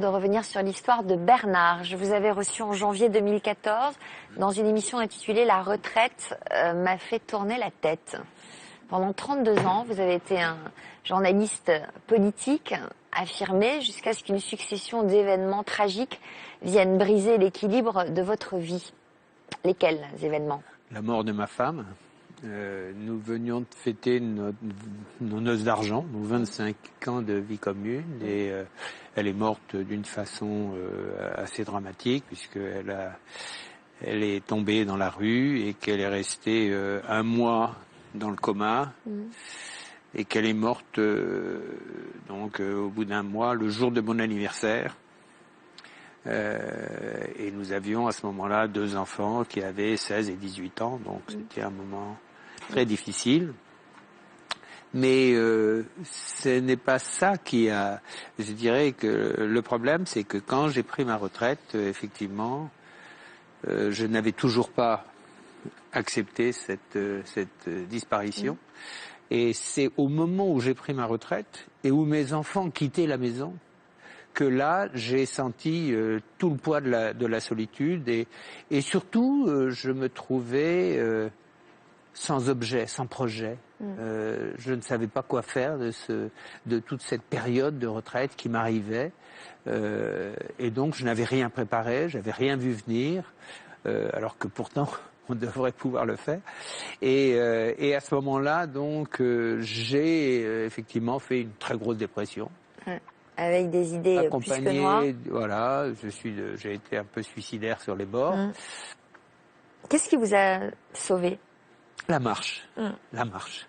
De revenir sur l'histoire de Bernard. Je vous avais reçu en janvier 2014 dans une émission intitulée « La retraite m'a fait tourner la tête ». Pendant 32 ans, vous avez été un journaliste politique affirmé jusqu'à ce qu'une succession d'événements tragiques viennent briser l'équilibre de votre vie. Lesquels événements? La mort de ma femme. Nous venions de fêter nos noces d'argent, nos 25 ans de vie commune, et elle est morte d'une façon assez dramatique puisqu'elle est tombée dans la rue et qu'elle est restée un mois dans le coma et qu'elle est morte au bout d'un mois, le jour de mon anniversaire. Et nous avions à ce moment-là 2 enfants qui avaient 16 et 18 ans, donc c'était un moment très difficile. Mais ce n'est pas ça qui a... Je dirais que le problème, c'est que quand j'ai pris ma retraite, effectivement, je n'avais toujours pas accepté cette disparition. Et c'est au moment où j'ai pris ma retraite et où mes enfants quittaient la maison que là, j'ai senti tout le poids de la solitude et surtout, je me trouvais sans objet, sans projet. Je ne savais pas quoi faire de toute cette période de retraite qui m'arrivait. Et donc, je n'avais rien préparé, j'avais rien vu venir, alors que pourtant, on devrait pouvoir le faire. Et à ce moment-là, donc, j'ai effectivement fait une très grosse dépression. Avec des idées plus que noires. Voilà, j'ai été un peu suicidaire sur les bords. Qu'est-ce qui vous a sauvé? La marche,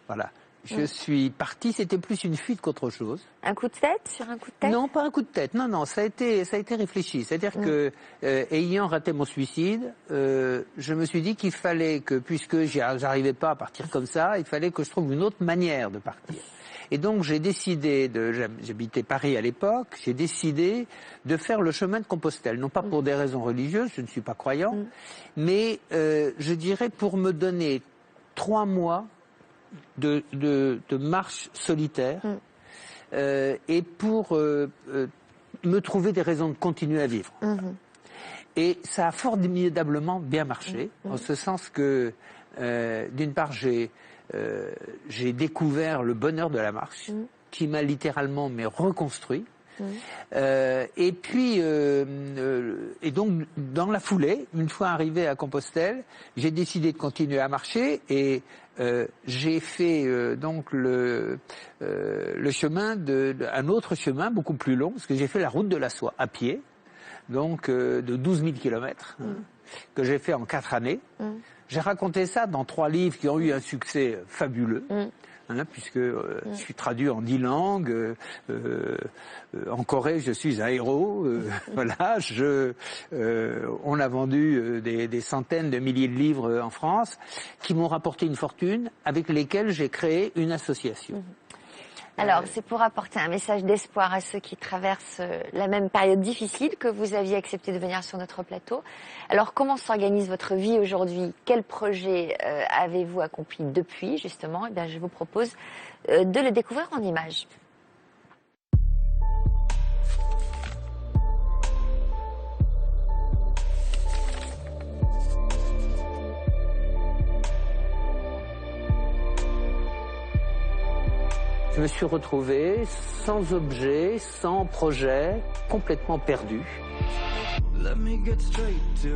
voilà. Je suis parti, c'était plus une fuite qu'autre chose. Un coup de tête, sur un coup de tête? Non, pas un coup de tête, non, ça a été réfléchi. C'est-à-dire que, ayant raté mon suicide, je me suis dit qu'il fallait que, puisque j'arrivais pas à partir comme ça, il fallait que je trouve une autre manière de partir. Et donc j'ai décidé j'habitais Paris à l'époque, j'ai décidé de faire le chemin de Compostelle, non pas pour des raisons religieuses, je ne suis pas croyant, mais je dirais pour me donner 3 mois de marche solitaire et pour me trouver des raisons de continuer à vivre. Et ça a formidablement bien marché, en ce sens que, d'une part, j'ai découvert le bonheur de la marche, qui m'a littéralement reconstruit. Et puis, et donc, dans la foulée, une fois arrivé à Compostelle, j'ai décidé de continuer à marcher et j'ai fait donc le chemin un autre chemin beaucoup plus long, parce que j'ai fait la route de la soie à pied, donc de 12 000 kilomètres, que j'ai fait en 4 années. J'ai raconté ça dans 3 livres qui ont eu un succès fabuleux. Puisque je suis traduit en 10 langues, en Corée je suis un héros, voilà, on a vendu des centaines de milliers de livres en France, qui m'ont rapporté une fortune, avec lesquels j'ai créé une association. Alors, c'est pour apporter un message d'espoir à ceux qui traversent la même période difficile que vous aviez accepté de venir sur notre plateau. Alors, comment s'organise votre vie aujourd'hui? Quel projet avez-vous accompli depuis, justement? Eh bien, je vous propose de le découvrir en images. Je me suis retrouvé sans objet, sans projet, complètement perdu.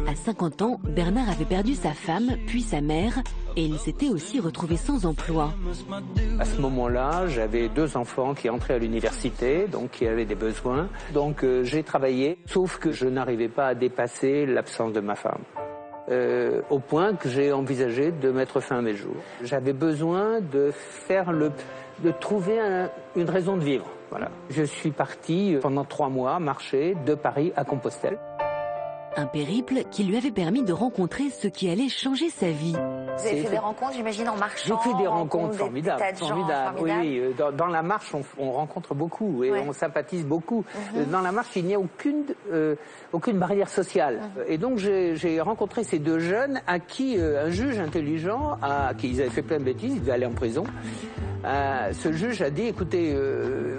À 50 ans, Bernard avait perdu sa femme, puis sa mère, et il s'était aussi retrouvé sans emploi. À ce moment-là, j'avais 2 enfants qui entraient à l'université, donc qui avaient des besoins. Donc j'ai travaillé, sauf que je n'arrivais pas à dépasser l'absence de ma femme. Au point que j'ai envisagé de mettre fin à mes jours. J'avais besoin de trouver une raison de vivre. Voilà. Je suis parti pendant 3 mois marcher de Paris à Compostelle. Un périple qui lui avait permis de rencontrer ce qui allait changer sa vie. Vous avez fait des rencontres, j'imagine, en marchant? J'ai fait des rencontres formidables. Oui, dans la marche, on rencontre beaucoup et on sympathise beaucoup. Dans la marche, il n'y a aucune barrière sociale. Et donc, j'ai rencontré ces 2 jeunes à qui un juge intelligent, qui ils avaient fait plein de bêtises, ils devaient aller en prison. Ce juge a dit, écoutez,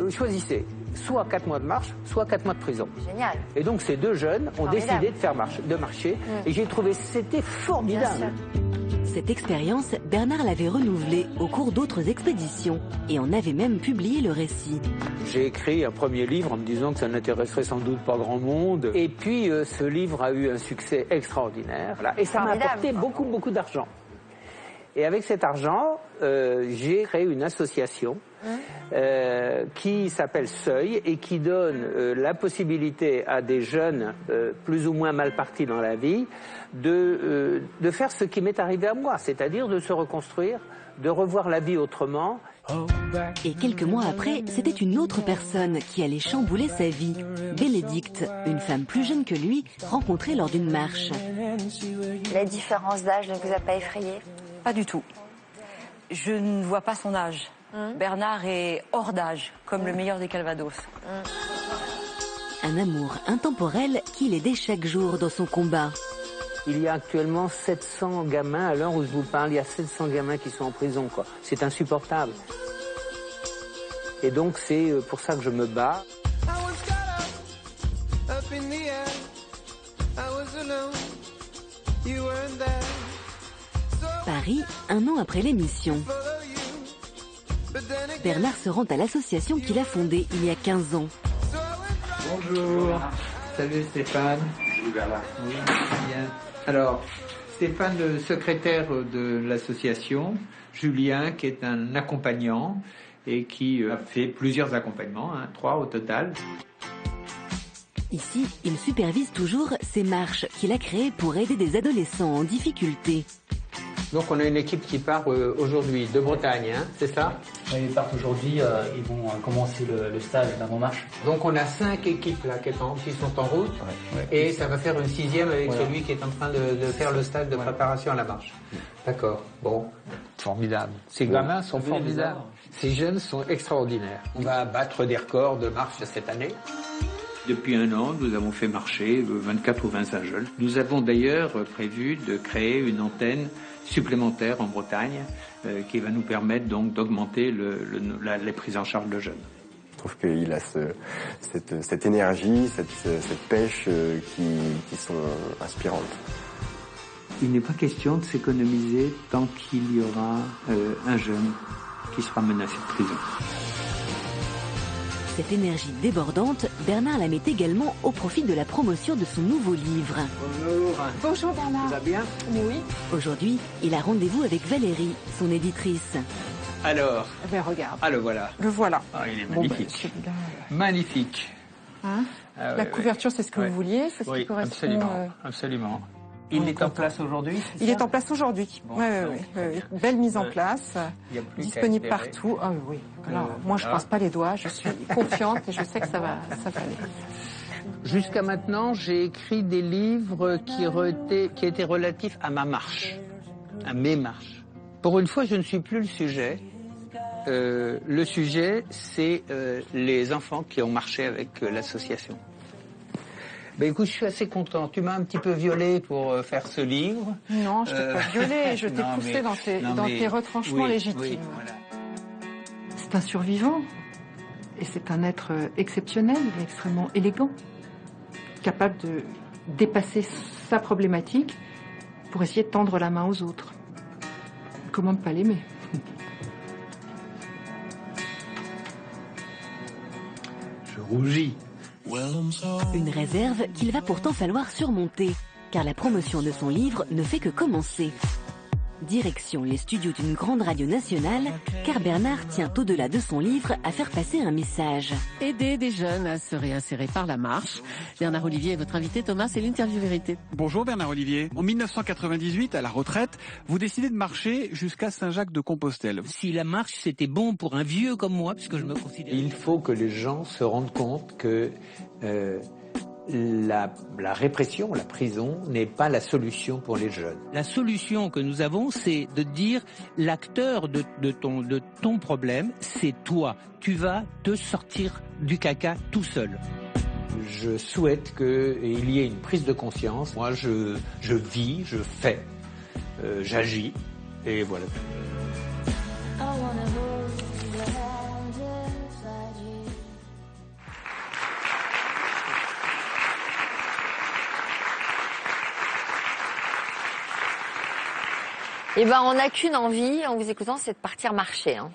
choisissez. soit 4 mois de marche, soit 4 mois de prison. Génial. Et donc ces deux jeunes ont Formidable. décidé de marcher. Et j'ai trouvé c'était formidable. Cette expérience, Bernard l'avait renouvelée au cours d'autres expéditions et en avait même publié le récit. J'ai écrit un premier livre en me disant que ça n'intéresserait sans doute pas grand monde. Et puis ce livre a eu un succès extraordinaire. Voilà. Et ça m'a apporté beaucoup d'argent. Et avec cet argent, j'ai créé une association qui s'appelle Seuil et qui donne la possibilité à des jeunes plus ou moins mal partis dans la vie de faire ce qui m'est arrivé à moi, c'est-à-dire de se reconstruire, de revoir la vie autrement. Et quelques mois après, c'était une autre personne qui allait chambouler sa vie. Bénédicte, une femme plus jeune que lui, rencontrée lors d'une marche. La différence d'âge ne vous a pas effrayé? Pas du tout. Je ne vois pas son âge. Bernard est hors d'âge, comme le meilleur des Calvados. Un amour intemporel qui l'aidait chaque jour dans son combat. Il y a actuellement 700 gamins, à l'heure où je vous parle, il y a 700 gamins qui sont en prison, quoi. C'est insupportable. Et donc c'est pour ça que je me bats. Paris, un an après l'émission. Bernard se rend à l'association qu'il a fondée il y a 15 ans. Bonjour. Salut Stéphane. Salut Bernard. Oui, bien. Alors, Stéphane, le secrétaire de l'association, Julien, qui est un accompagnant et qui a fait plusieurs accompagnements, 3 au total. Ici, il supervise toujours ces marches qu'il a créées pour aider des adolescents en difficulté. Donc on a une équipe qui part aujourd'hui de Bretagne, c'est ça? Ils partent aujourd'hui, ils vont commencer le stage d'avant-marche. Donc on a 5 équipes là qui sont en route et ça va faire une 6e avec celui qui est en train de faire le stage de préparation à la marche. D'accord, bon, formidable. Ces gamins sont formidables. Ces jeunes sont extraordinaires. On va battre des records de marche cette année. Depuis 1 an, nous avons fait marcher 24 ou 25 jeunes. Nous avons d'ailleurs prévu de créer une antenne supplémentaire en Bretagne qui va nous permettre donc d'augmenter les prises en charge de jeunes. Je trouve qu'il a cette énergie, cette pêche qui sont inspirantes. Il n'est pas question de s'économiser tant qu'il y aura un jeune qui sera menacé de prison. Cette énergie débordante, Bernard la met également au profit de la promotion de son nouveau livre. Bonjour. Bonjour Bernard. Ça va bien? Oui. Aujourd'hui, il a rendez-vous avec Valérie, son éditrice. Alors, Regarde, le voilà. le voilà. Ah, il est Bon, magnifique. celui-là, Magnifique. hein. La couverture, c'est ce que vous vouliez, c'est ce qui correspond. Absolument, absolument. Il est en place aujourd'hui? Il est en place aujourd'hui. Bon, Oui. Belle mise en place, il y a plus disponible qu'à espérer. partout. Ah oui. Alors, moi, je ne passe pas les doigts. Je suis confiante et je sais que ça va aller. Jusqu'à maintenant, j'ai écrit des livres qui étaient relatifs à ma marche, à mes marches. Pour une fois, je ne suis plus le sujet. Le sujet, c'est les enfants qui ont marché avec l'association. Ben écoute, je suis assez content. Tu m'as un petit peu violé pour faire ce livre. Non, je t'ai pas violé. Je t'ai poussé dans tes retranchements légitimes. Oui, voilà. C'est un survivant. Et c'est un être exceptionnel, extrêmement élégant. Capable de dépasser sa problématique pour essayer de tendre la main aux autres. Comment ne pas l'aimer? Je rougis. Une réserve qu'il va pourtant falloir surmonter, car la promotion de son livre ne fait que commencer. Direction les studios d'une grande radio nationale, car Bernard tient au-delà de son livre à faire passer un message. Aider des jeunes à se réinsérer par la marche. Bernard Olivier est votre invité. Thomas, c'est l'interview vérité. Bonjour Bernard Olivier. En 1998, à la retraite, vous décidez de marcher jusqu'à Saint-Jacques-de-Compostelle. Si la marche c'était bon pour un vieux comme moi, puisque je me considère... Il faut que les gens se rendent compte que la répression, la prison, n'est pas la solution pour les jeunes. La solution que nous avons, c'est de dire l'acteur de ton problème, c'est toi. Tu vas te sortir du caca tout seul. Je souhaite qu'il y ait une prise de conscience. Moi, je vis, je fais, j'agis, et voilà. Eh ben, on n'a qu'une envie, en vous écoutant, c'est de partir marcher. Hein.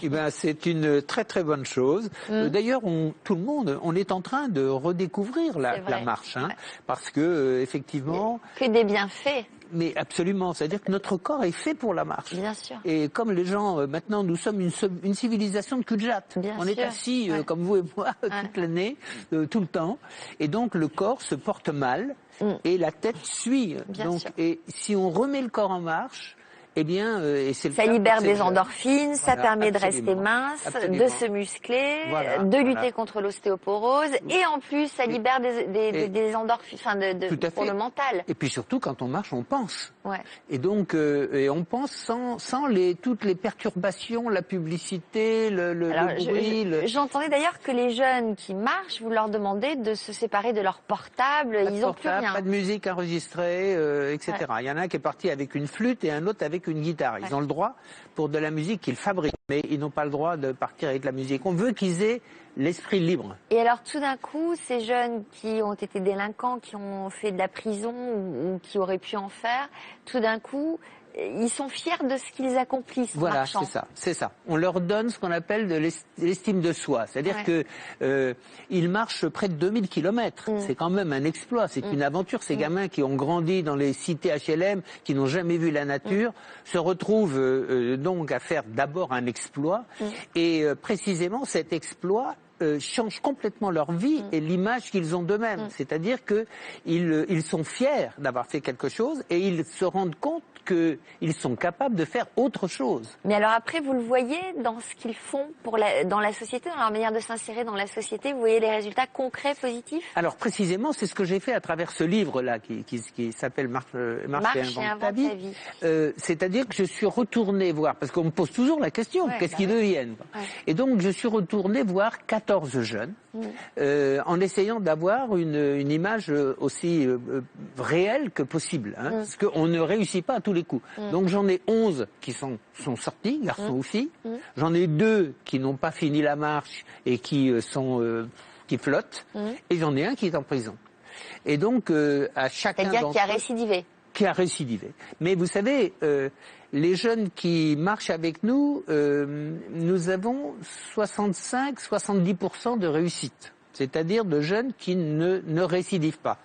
Eh ben, c'est une très très bonne chose. D'ailleurs, tout le monde, on est en train de redécouvrir la marche, hein, parce que effectivement, que des bienfaits. Mais absolument, c'est-à-dire que notre corps est fait pour la marche. Bien sûr. Et comme les gens, maintenant, nous sommes une civilisation de cul-de-jatte. On est assis, comme vous et moi, toute l'année, tout le temps. Et donc, le corps se porte mal et la tête suit. Donc, et si on remet le corps en marche, eh bien, et c'est le ça cas libère des endorphines, ça permet de rester mince, de se muscler, de lutter contre l'ostéoporose, et en plus, ça libère des endorphines, enfin, pour le mental. Et puis surtout, quand on marche, on pense. Ouais. Et donc, et on pense sans toutes les perturbations, la publicité, le bruit. J'entendais d'ailleurs que les jeunes qui marchent, vous leur demandez de se séparer de leur portable, ils n'ont plus rien. Pas de musique enregistrée, etc. Il y en a un qui est parti avec une flûte et un autre avec une guitare. Ils ont le droit pour de la musique qu'ils fabriquent, mais ils n'ont pas le droit de partir avec la musique. On veut qu'ils aient l'esprit libre. Et alors tout d'un coup, ces jeunes qui ont été délinquants, qui ont fait de la prison ou qui auraient pu en faire, tout d'un coup, ils sont fiers de ce qu'ils accomplissent. Voilà, c'est ça. On leur donne ce qu'on appelle de l'estime de soi. C'est-à-dire que ils marchent près de 2000 kilomètres. C'est quand même un exploit, c'est une aventure. Ces gamins qui ont grandi dans les cités HLM, qui n'ont jamais vu la nature, se retrouvent donc à faire d'abord un exploit. Et précisément cet exploit changent complètement leur vie et l'image qu'ils ont d'eux-mêmes. C'est-à-dire qu'ils sont fiers d'avoir fait quelque chose et ils se rendent compte qu'ils sont capables de faire autre chose. Mais alors après, vous le voyez dans ce qu'ils font dans la société, dans leur manière de s'insérer dans la société, vous voyez les résultats concrets, positifs? Alors précisément, c'est ce que j'ai fait à travers ce livre-là qui s'appelle Marche et invente ta vie. C'est-à-dire que je suis retourné voir, parce qu'on me pose toujours la question, qu'est-ce qu'ils deviennent? Et donc je suis retourné voir 14 jeunes, en essayant d'avoir une image aussi réelle que possible, hein, parce qu'on ne réussit pas à tous les coups. Donc j'en ai 11 qui sont sortis, garçons ou filles. J'en ai 2 qui n'ont pas fini la marche et qui flottent. Et j'en ai un qui est en prison. Et donc à chacun d'entre eux... C'est-à-dire qui a récidivé. Qui a récidivé. Mais vous savez, les jeunes qui marchent avec nous, nous avons 65-70% de réussite. C'est-à-dire de jeunes qui ne récidivent pas.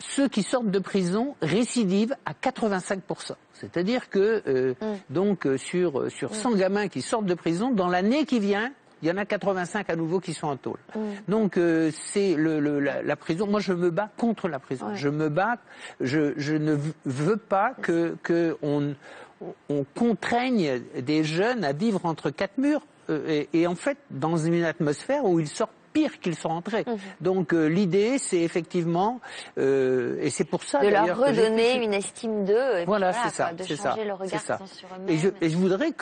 Ceux qui sortent de prison récidivent à 85%. C'est-à-dire que donc sur 100 gamins qui sortent de prison, dans l'année qui vient, il y en a 85 à nouveau qui sont en tôle. Donc c'est la prison. Moi, je me bats contre la prison. Je me bats. Je ne veux pas que on contraigne des jeunes à vivre entre quatre murs et en fait dans une atmosphère où ils sortent pire qu'ils sont rentrés. Donc l'idée, c'est effectivement, et c'est pour ça de leur redonner une estime d'eux. Voilà, c'est ça. De changer le regard qu'ils ont sur eux-mêmes. Et je voudrais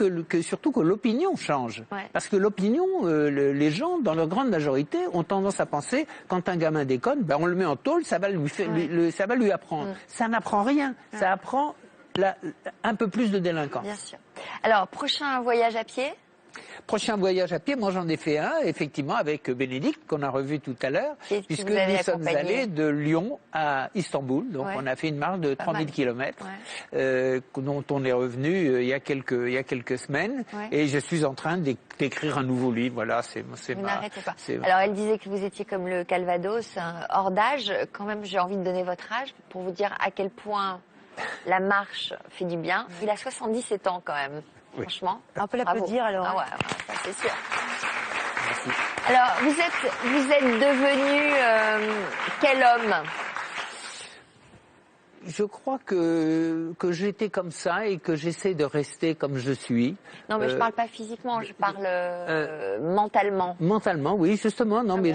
surtout que l'opinion change. Parce que l'opinion, les gens, dans leur grande majorité, ont tendance à penser, quand un gamin déconne, on le met en tôle, ça va lui apprendre. Ça n'apprend rien. Ça apprend un peu plus de délinquance. Bien sûr. Alors, prochain voyage à pied? Prochain voyage à pied, moi j'en ai fait un, effectivement, avec Bénédicte, qu'on a revu tout à l'heure, puisque nous sommes allés de Lyon à Istanbul. Donc on a fait une marche de 3000 km, dont on est revenu il y a quelques semaines. Et je suis en train d'écrire un nouveau livre. Voilà, vous n'arrêtez pas. Alors elle disait que vous étiez comme le Calvados, hors d'âge. Quand même, j'ai envie de donner votre âge pour vous dire à quel point la marche fait du bien. Il a 77 ans quand même. Franchement, on peut l'applaudir alors. Ah ouais, ça c'est sûr. Merci. Alors, vous êtes devenu quel homme? Je crois que j'étais comme ça et que j'essaie de rester comme je suis. Non, mais je parle pas physiquement, je parle mentalement. Mentalement, oui, justement. Non, mais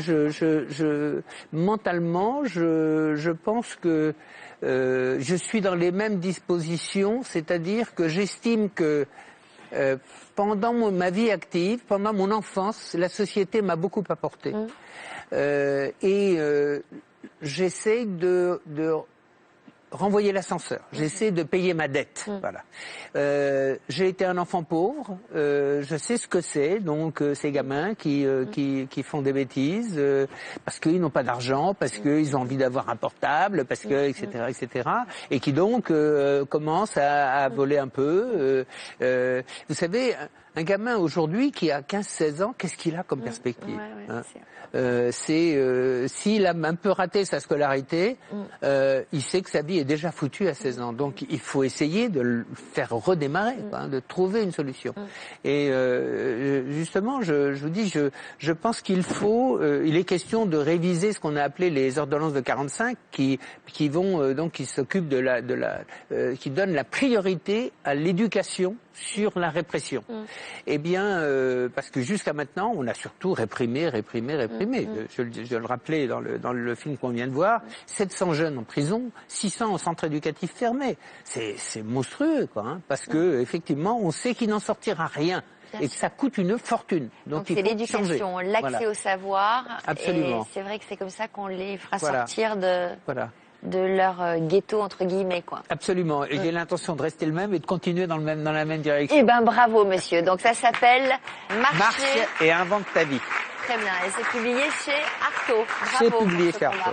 mentalement, je pense que je suis dans les mêmes dispositions, c'est-à-dire que j'estime que pendant ma vie active, pendant mon enfance, la société m'a beaucoup apporté. Et j'essaie de renvoyer l'ascenseur. J'essaie de payer ma dette. Voilà. J'ai été un enfant pauvre. Je sais ce que c'est. Donc ces gamins qui font des bêtises parce qu'ils n'ont pas d'argent, parce qu'ils ont envie d'avoir un portable, parce que etc. Et qui donc commencent à voler un peu. Vous savez. Un gamin aujourd'hui qui a 15-16 ans, qu'est-ce qu'il a comme perspective s'il a un peu raté sa scolarité, il sait que sa vie est déjà foutue à 16 ans. Donc il faut essayer de le faire redémarrer, de trouver une solution. Et justement, je vous dis, je pense qu'il faut, il est question de réviser ce qu'on a appelé les ordonnances de 45, qui s'occupent qui donnent la priorité à l'éducation sur la répression. Eh bien, parce que jusqu'à maintenant, on a surtout réprimé. Je le rappelais dans le film qu'on vient de voir, 700 jeunes en prison, 600 en centre éducatif fermé. C'est monstrueux, quoi, parce que effectivement, on sait qu'il n'en sortira rien. Et que ça coûte une fortune. Donc c'est l'éducation, l'accès au savoir. Absolument. Et c'est vrai que c'est comme ça qu'on les fera sortir de leur ghetto, entre guillemets, quoi. Absolument. Et j'ai l'intention de rester le même et de continuer dans la même direction. Eh ben, bravo, monsieur. Donc, ça s'appelle Marche et invente ta vie. Très bien. Et c'est publié chez Artaud. Bravo. C'est publié chez Artaud.